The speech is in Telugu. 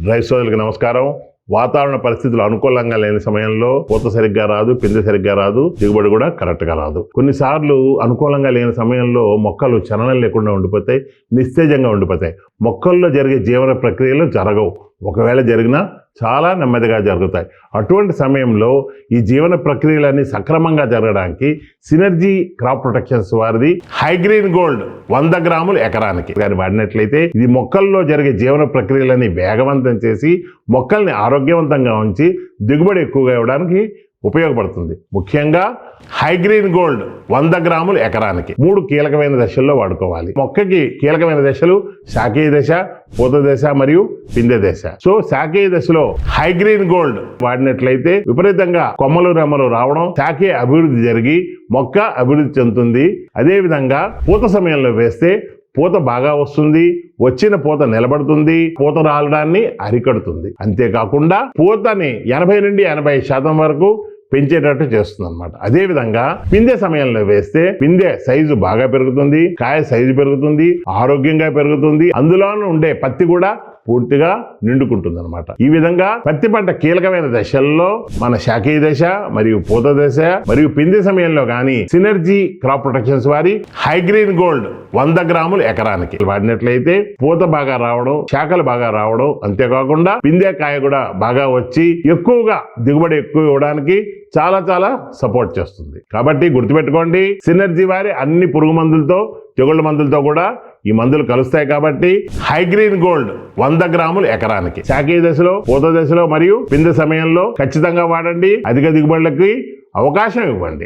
రైతు సోదరులకు నమస్కారం. వాతావరణ పరిస్థితులు అనుకూలంగా లేని సమయంలో పూత సరిగ్గా రాదు, పిందె సరిగ్గా రాదు, దిగుబడి కూడా కరెక్ట్గా రాదు. కొన్నిసార్లు అనుకూలంగా లేని సమయంలో మొక్కలు చలనం లేకుండా ఉండిపోతాయి, నిస్తేజంగా ఉండిపోతాయి. మొక్కల్లో జరిగే జీవన ప్రక్రియలు జరగవు, ఒకవేళ జరిగినా చాలా నెమ్మదిగా జరుగుతాయి. అటువంటి సమయంలో ఈ జీవన ప్రక్రియలన్నీ సక్రమంగా జరగడానికి సినర్జీ క్రాప్ ప్రొటెక్షన్స్ వారిది హైగ్రీన్ గోల్డ్ 100 గ్రాములు ఎకరానికి కానీ వాడినట్లయితే ఇది మొక్కల్లో జరిగే జీవన ప్రక్రియలని వేగవంతం చేసి మొక్కల్ని ఆరోగ్యవంతంగా ఉంచి దిగుబడి ఎక్కువగా ఇవ్వడానికి ఉపయోగపడుతుంది. ముఖ్యంగా హైగ్రీన్ గోల్డ్ 100 గ్రాములు ఎకరానికి 3 కీలకమైన దశల్లో వాడుకోవాలి. మొక్కకి కీలకమైన దశలు శాఖీయ దశ, పూత దశ మరియు పిందె దశ. సో శాఖీయ దశలో హైగ్రీన్ గోల్డ్ వాడినట్లయితే విపరీతంగా కొమ్మలు రెమ్మలు రావడం, శాఖీయ అభివృద్ధి జరిగి మొక్క అభివృద్ధి చెందుతుంది. అదేవిధంగా పూత సమయంలో వేస్తే పూత బాగా వస్తుంది, వచ్చిన పూత నిలబడుతుంది, పూత రాలడాన్ని అరికడుతుంది. అంతేకాకుండా పూతని 80 నుండి 80% వరకు పెంచేటట్టు చేస్తుంది అనమాట. అదేవిధంగా పిందె సమయంలో వేస్తే పిందె సైజు బాగా పెరుగుతుంది, కాయ సైజు పెరుగుతుంది, ఆరోగ్యంగా పెరుగుతుంది, అందులోనూ ఉండే పత్తి కూడా పూర్తిగా నిండుకుంటుంది అనమాట. ఈ విధంగా పత్తి పంట కీలకమైన దశల్లో మన శాఖీయ దశ మరియు పూత దశ మరియు పిందె సమయంలో కానీ సినర్జీ క్రాప్ ప్రొటెక్షన్స్ వారి హైగ్రీన్ గోల్డ్ 100 గ్రాములు ఎకరానికి వాడినట్లయితే పూత బాగా రావడం, శాఖలు బాగా రావడం, అంతేకాకుండా పిందె కాయ కూడా బాగా వచ్చి ఎక్కువగా దిగుబడి ఎక్కువ ఇవ్వడానికి చాలా సపోర్ట్ చేస్తుంది. కాబట్టి గుర్తుపెట్టుకోండి, సినర్జీ వారి అన్ని పురుగు మందులతో, తెగుళ్ళ మందులతో కూడా ఈ మందులు కలుస్తాయి. కాబట్టి హైగ్రీన్ గోల్డ్ 100 గ్రాములు ఎకరానికి శాఖీయ దశలో, పూత దశలో మరియు పిందె సమయంలో ఖచ్చితంగా వాడండి. అధిక దిగుబడులకి అవకాశం ఇవ్వండి.